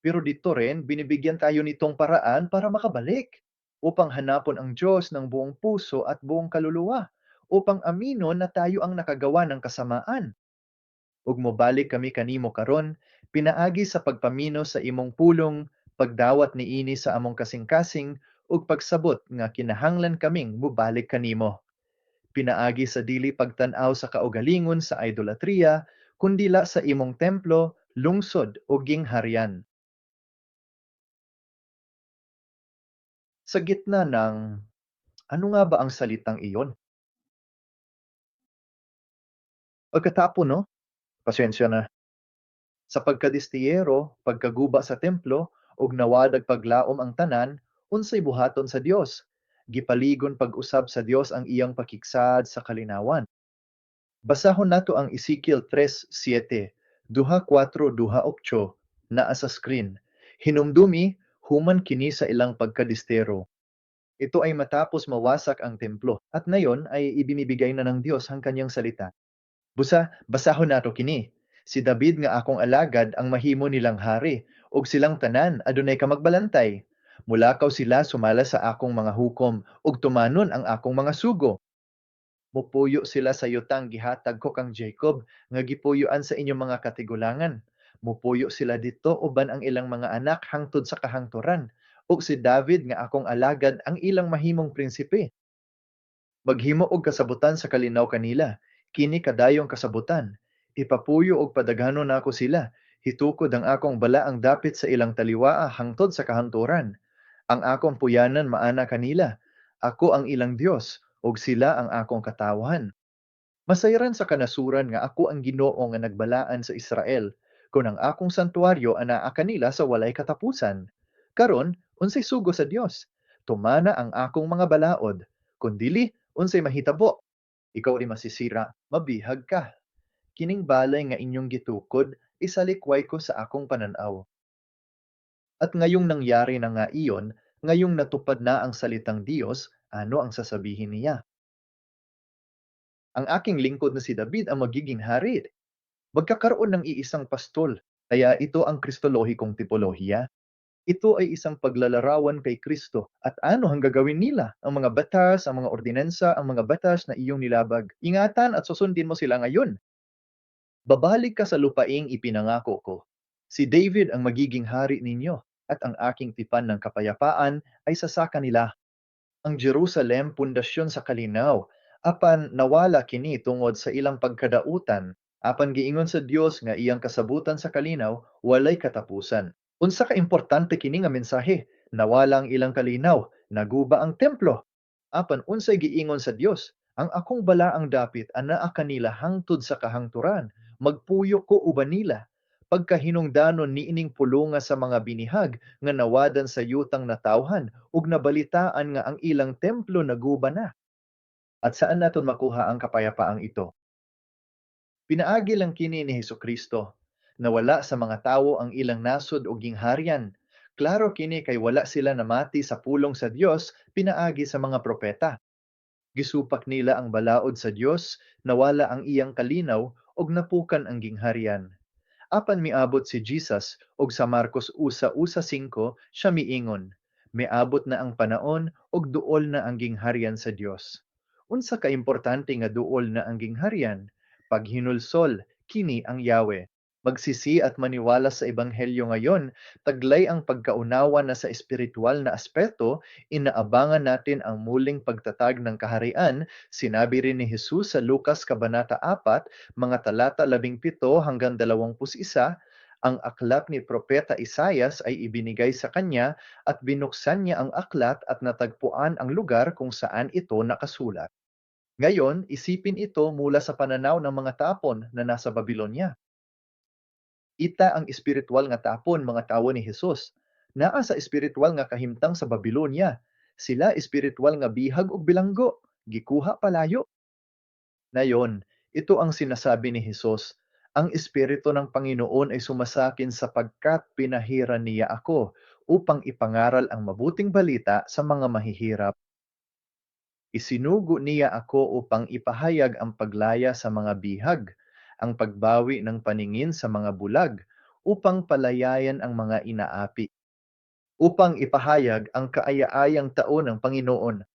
Pero dito rin, binibigyan tayo nitong paraan para makabalik, upang hanapon ang Diyos ng buong puso at buong kaluluwa, upang amino na tayo ang nakagawa ng kasamaan. Ug mobalik kami kanimo karon, pinaagi sa pagpamino sa imong pulong, pagdawat niini sa among kasing-kasing, ug pagsabot nga kinahanglan kaming mobalik kanimo. Pinaagi sa dili pagtan-aw sa kaugalingon sa idolatriya, kundila sa imong templo, lungsod ug gingharian. Sa gitna ng ano nga ba ang salitang iyon? Pagkatapon, no? Pasensya na. Sa pagkadistiyero, pagkaguba sa templo, ug nawadag paglaom ang tanan, unsay buhaton sa Dios. Gipaligon pag-usab sa Dios ang iyang pakiksad sa kalinawan. Basahon nato ang Ezekiel 3:7, 2:4, 2:8 naa sa screen. Hinumdumi human kini sa ilang pagkadistero. Ito ay matapos mawasak ang templo at ngayon ay ibinibigay na ng Diyos ang kanyang salita. Busa, basahon nato kini. Si David nga akong alagad ang mahimo nilang hari, ug silang tanan adunay ka magbalantay. Mulakaw sila sumala sa akong mga hukom, ug tumanon ang akong mga sugo. Mupuyo sila sa yutang gihatag ko kang Jacob, nga gipuyoan sa inyong mga katigulangan. Mupuyo sila dito uban ang ilang mga anak hangtod sa kahangturan. Ug si David nga akong alagad ang ilang mahimong prinsipe. Maghimo og kasabutan sa kalinaw kanila. Kini kadayong kasabutan. Ipapuyo og padaghanon nako sila. Hitukod ang akong balaang dapit sa ilang taliwaa hangtod sa kahangturan. Ang akong puyanan maana kanila. Ako ang ilang Dios, ug sila ang akong katawhan. Masayran sa kanasuran nga ako ang Ginoo nga nagbalaan sa Israel, kung ang akong santuaryo anaa kanila sa walay katapusan. Karon, unsay sugo sa Dios? Tumana ang akong mga balaod, kun dili unsay mahitabo. Ikaw ri masisira, mabihag ka. Kining balay nga inyong gitukod, isalikway ko sa akong pananaw. At ngayong nangyari na nga iyon, ngayong natupad na ang salitang Diyos, ano ang sasabihin niya? Ang aking lingkod na si David ang magiging hari. Magkakaroon ng iisang pastol, kaya ito ang Kristolohikong tipolohiya. Ito ay isang paglalarawan kay Kristo. At ano ang gagawin nila? Ang mga batas, ang mga ordinansa, ang mga batas na iyong nilabag. Ingatan at susundin mo sila ngayon. Babalik ka sa lupaing ipinangako ko. Si David ang magiging hari ninyo, at ang aking tipan ng kapayapaan ay sa kanila. Ang Jerusalem pundasyon sa kalinaw, apan nawala kini tungod sa ilang pagkadautan, apan giingon sa Dios nga iyang kasabutan sa kalinaw walay katapusan. Unsa ka importante kini nga mensahe? Nawala ang ilang kalinaw, naguba ang templo. Apan unsay giingon sa Dios? Ang akong balaang dapit anaa kanila hangtod sa kahangturan, magpuyo ko uban nila. Pagkahinungdanon niining pulunga sa mga binihag nga nawadan sa yutang natawhan ug nabalitaan nga ang ilang templo naguba na. At saan naton makuha ang kapayapaang ito? Pinaagi lang kini ni Hesukristo. Nawala sa mga tawo ang ilang nasod o gingharian. Klaro kini kay wala sila namati sa pulong sa Dios pinaagi sa mga propeta. Gisupak nila ang balaod sa Dios, nawala ang iyang kalinaw ug napukan ang gingharian. Apan miabot si Jesus og sa Marcos 1:5 siya miingon, miabot na ang panaon og duol na ang gingharian sa Dios. Unsa ka importante nga duol na ang gingharian? Paghinulsol, kini ang Yahweh. Magsisi at maniwala sa ebanghelyo ngayon, taglay ang pagkaunawa na sa espiritual na aspeto, inaabangan natin ang muling pagtatag ng kaharian. Sinabi rin ni Jesus sa Lucas kabanata 4, mga talata 17 hanggang 21, ang aklat ni Propeta Isaias ay ibinigay sa kanya at binuksan niya ang aklat at natagpuan ang lugar kung saan ito nakasulat. Ngayon, isipin ito mula sa pananaw ng mga tapon na nasa Babylonia. Ita ang espiritual nga tapon mga tawo ni Jesus. Naa sa espiritual nga kahimtang sa Babylonia. Sila espiritual nga bihag ug bilanggo, gikuha palayo. Nayon, ito ang sinasabi ni Jesus, ang Espiritu ng Panginoon ay sumasakin sapagkat pinahiran niya ako upang ipangaral ang mabuting balita sa mga mahihirap. Isinugo niya ako upang ipahayag ang paglaya sa mga bihag, ang pagbawi ng paningin sa mga bulag, upang palayayan ang mga inaapi, upang ipahayag ang kaaya-ayang taon ng Panginoon.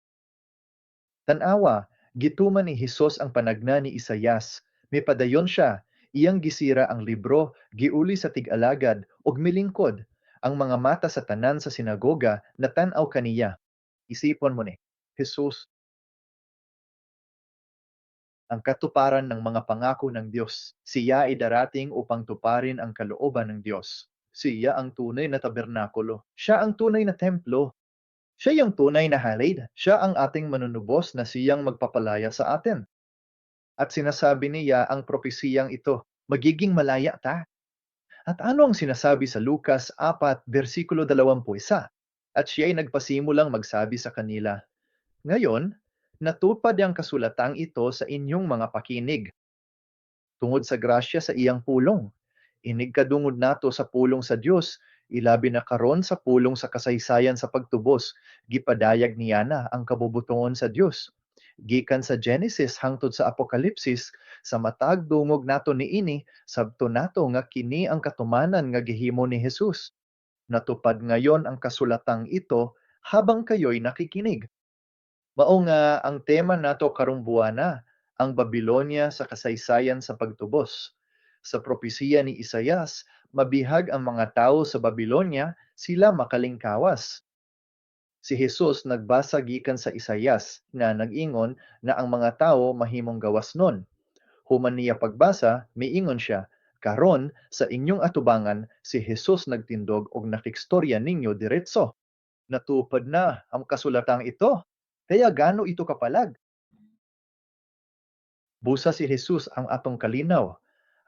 Tanawa, gituman ni Hesus ang panagna ni Isayas. May padayon siya, iyang gisira ang libro, giuli sa tig-alagad, ug milingkod. Ang mga mata sa tanan sa sinagoga natanaw kaniya. Isipon mo ni, Hesus, ang katuparan ng mga pangako ng Diyos. Siya ay darating upang tuparin ang kalooban ng Diyos. Siya ang tunay na tabernakulo. Siya ang tunay na templo. Siya yung tunay na halid. Siya ang ating manunubos na siyang magpapalaya sa atin. At sinasabi niya ang propesiyang ito, magiging malaya ta. At ano ang sinasabi sa Lucas 4, versikulo 21? At siya ay nagpasimulang magsabi sa kanila, ngayon, natupad ang kasulatang ito sa inyong mga pakinig. Tungod sa grasya sa iyang pulong. Inigkadungod nato sa pulong sa Dios, ilabi na karon sa pulong sa kasaysayan sa pagtubos, gipadayag niya na ang kabubutongon sa Dios. Gikan sa Genesis hangtod sa Apokalipsis, sa matag dungog nato niini, sabto nato nga kini ang katumanan nga gihimo ni Jesus. Natupad ngayon ang kasulatang ito habang kayo'y nakikinig. Mao nga ang tema nato karong buwana, ang Babylonia sa kasaysayan sa pagtubos. Sa propesiya ni Isayas, mabihag ang mga tao sa Babylonia, sila makalingkawas. Si Jesus nagbasa gikan sa Isayas nga nag-ingon na ang mga tao mahimong gawas nun. Human niya pagbasa, miingon siya, karon sa inyong atubangan si Jesus nagtindog og nakikstorya ninyo diretso. Natupad na ang kasulatang ito. Kaya gano ito kapalag? Busa si Jesus ang atong kalinaw.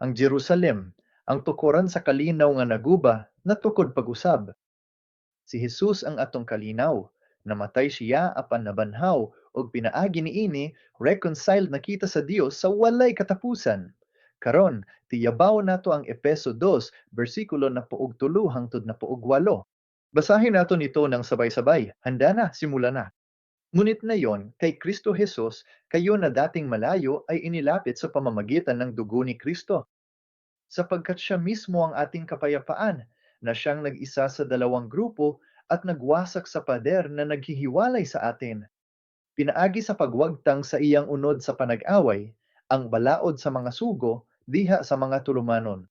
Ang Jerusalem, ang tukuran sa kalinaw nga naguba, natukod pag-usab. Si Jesus ang atong kalinaw. Namatay siya apan nabanhaw og pinaagi niini reconciled na kita sa Dios sa walay katapusan. Karon, tiyabaw nato ang Efeso 2, bersikulo na puog 3 hangtod na puog 8. Basahin nato nito ng sabay-sabay. Handa na, simula na. Ngunit ngayon, kay Kristo Jesus, kayo na dating malayo ay inilapit sa pamamagitan ng dugo ni Kristo, sapagkat siya mismo ang ating kapayapaan, na siyang nag-isa sa dalawang grupo at nagwasak sa pader na naghihiwalay sa atin. Pinaagi sa pagwagtang sa iyang unod sa panag-away, ang balaod sa mga sugo, diha sa mga tulumanon,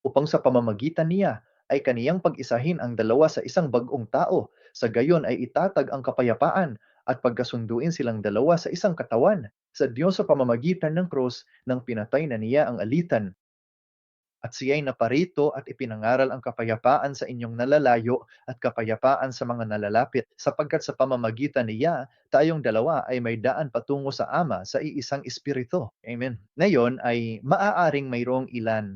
upang sa pamamagitan niya ay kaniyang pag-isahin ang dalawa sa isang bagong tao, sa gayon ay itatag ang kapayapaan at pagkasunduin silang dalawa sa isang katawan sa Diyos sa pamamagitan ng krus nang pinatay na niya ang alitan. At siya'y naparito at ipinangaral ang kapayapaan sa inyong nalalayo at kapayapaan sa mga nalalapit, sapagkat sa pamamagitan niya, tayong dalawa ay may daan patungo sa Ama sa iisang Espiritu. Amen. Ngayon ay maaaring mayroong ilan.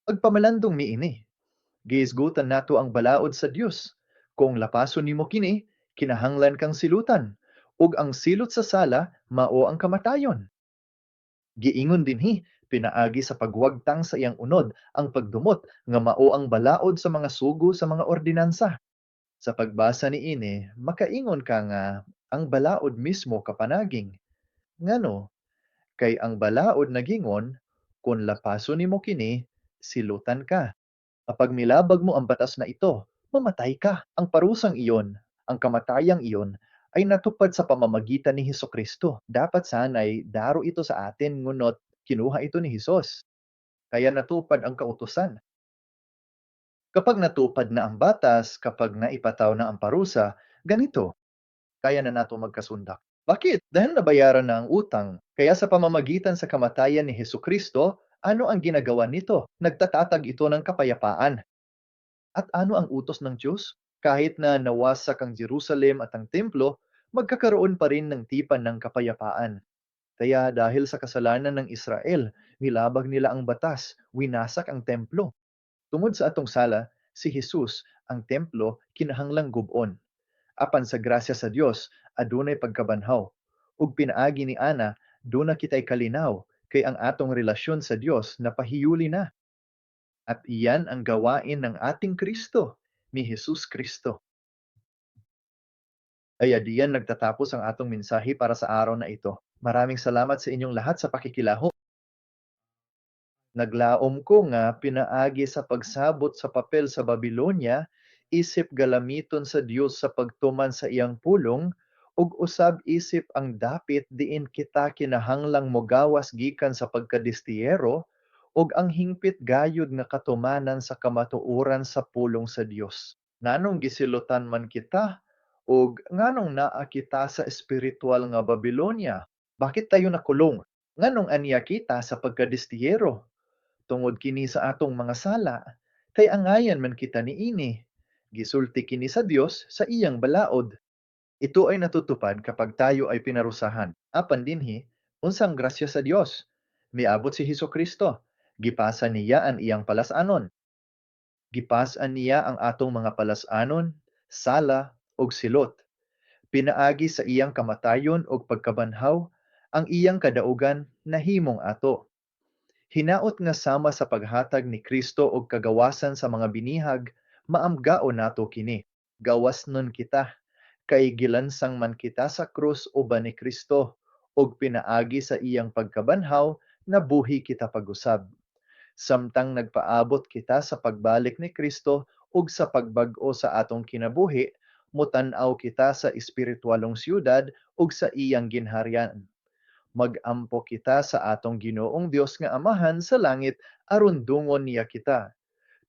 Pagpamalandong miini, giisgutan nato ang balaod sa Dios. Kung lapason nimo kini, kinahanglan kang silutan, ug ang silot sa sala mao ang kamatayon. Giingon dinhi, pinaagi sa pagwagtang sa iyang unod ang pagdumot nga mao ang balaod sa mga sugo sa mga ordinansa. Sa pagbasa niini, makaingon ka nga ang balaod mismo kapanaging. Ngano, kay ang balaod nagingon, kung lapason nimo kini, silutan ka. Kapag milabag mo ang batas na ito, mamatay ka. Ang parusang iyon, ang kamatayang iyon, ay natupad sa pamamagitan ni Hesus Kristo. Dapat sana'y daro ito sa atin, ngunot kinuha ito ni Hesus. Kaya natupad ang kautusan. Kapag natupad na ang batas, kapag naipataw na ang parusa, ganito, kaya na nato magkasundak. Bakit? Dahil nabayaran na ang utang. Kaya sa pamamagitan sa kamatayan ni Hesus Kristo, ano ang ginagawa nito? Nagtatatag ito ng kapayapaan. At ano ang utos ng Diyos? Kahit na nawasak ang Jerusalem at ang templo, magkakaroon pa rin ng tipan ng kapayapaan. Kaya dahil sa kasalanan ng Israel, nilabag nila ang batas, winasak ang templo. Tungod sa atong sala, si Jesus, ang templo, kinahanglang gubon. Apan sa grasya sa Dios, adunay pagkabanhaw. Ug pinaagi ni Ana, duna kitay kalinaw, kay ang atong relasyon sa Dios napahiyuli na. At iyan ang gawain ng ating Kristo, ni Jesus Kristo. Kaya diyan nagtatapos ang atong mensahe para sa araw na ito. Maraming salamat sa inyong lahat sa pakikilaho. Naglaom ko nga pinaagi sa pagsabot sa papel sa Babylonia, isip galamiton sa Dios sa pagtuman sa iyang pulong, ug usab isip ang dapit diin kita kinahanglang mogawas gikan sa pagkadistiyero, ug ang hingpit gayud nga katumanan sa kamatuoran sa pulong sa Dios. Nganong gisilutan man kita, ug nganong naa kita sa espiritual nga Babylonia? Bakit tayo nakulong? Nganong aniya kita sa pagkadistiyero? Tungod kini sa atong mga sala, kay angayan man kita niini. Gisulti kini sa Dios sa iyang balaod. Ito ay natutupad kapag tayo ay pinarusahan. Apan dinhi, unsang grasya sa Dios. Miabot si Hesus Kristo. Gipasa niya ang iyang palasanon. Gipasan niya ang atong mga palasanon, sala, ug silot. Pinaagi sa iyang kamatayon ug pagkabanhaw, ang iyang kadaugan nahimong ato. Hinaot nga sama sa paghatag ni Kristo og kagawasan sa mga binihag, maamgao nato kini. Gawas nun kita, kay gilansang man kita sa krus uban ni Kristo, og pinaagi sa iyang pagkabanhaw, nabuhi kita pag-usab. Samtang nagpaabot kita sa pagbalik ni Kristo ug sa pagbag-o sa atong kinabuhi, mutan-aw kita sa espiritualong siyudad ug sa iyang ginharian. Magampo kita sa atong Ginoong Dios nga Amahan sa langit aron dungon niya kita.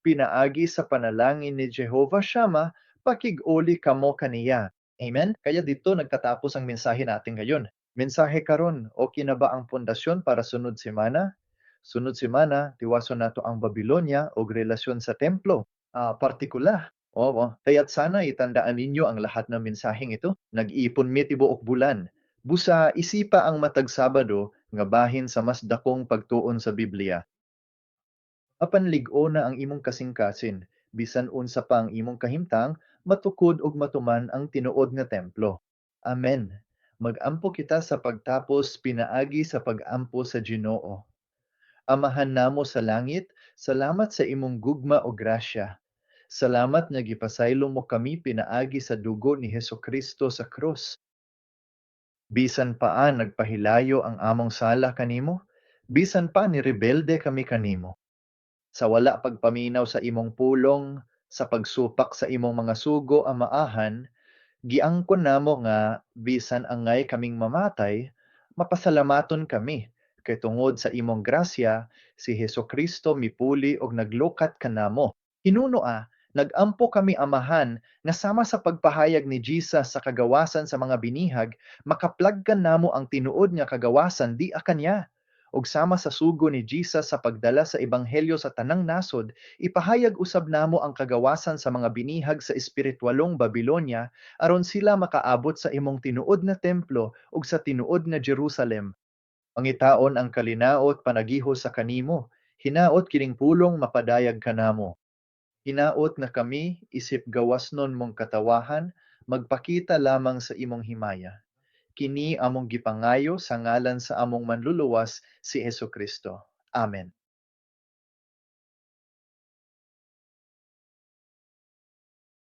Pinaagi sa panalangin ni Jehovah Shammah, pakig-uli kamo kaniya. Amen? Kaya dito nagtatapos ang mensahe natin ngayon. Mensahe karon, okay na ba ang pundasyon para sunod semana? Sunod semana, tiwason nato ang Babylonia o relasyon sa templo. Partikular. Oo, kaya't sana itandaan ninyo ang lahat ng mensaheng ito. Nag-iipon mi tibuok bulan. Busa isipa ang matag Sabado nga bahin sa mas dakong pagtuon sa Biblia. Apan lig-o na ang imong kasingkasin, bisan unsa pa ang imong kahimtang, matukod ug matuman ang tinuod nga templo. Amen. Magampo kita sa pagtapos pinaagi sa pag-ampo sa Ginoo. Amahan namo sa langit, salamat sa imong gugma o grasya. Salamat nga gipasaylo mo kami pinaagi sa dugo ni Hesukristo sa krus. Bisan paa nagpahilayo ang among sala kanimo, bisan pa ni rebelde kami kanimo. Sa wala pagpaminaw sa imong pulong, sa pagsupak sa imong mga sugo amaahan, giangkon namo nga bisan angay kaming mamatay, mapasalamaton kami kay tungod sa imong grasya si Hesukristo mipuli og naglukat kanamo. Hinuno nagampo kami amahan nga sama sa pagpahayag ni Jesus sa kagawasan sa mga binihag, makaplagkan namo ang tinuod nga kagawasan di akanya. Ug sama sa sugo ni Jesus sa pagdala sa ebanghelyo sa tanang nasod, ipahayag usab namo ang kagawasan sa mga binihag sa espiritualong Babylonia aron sila makaabot sa imong tinuod nga templo ug sa tinuod nga Jerusalem. Pangitaon ang kalinaot panagihos sa kanimo. Hinaot kining pulong mapadayag kanamo. Hinaot nga kami isip gawasnon mong katawahan, magpakita lamang sa imong himaya. Kini among gipangayo sa ngalan sa among manluluwas si Hesus Kristo. Amen.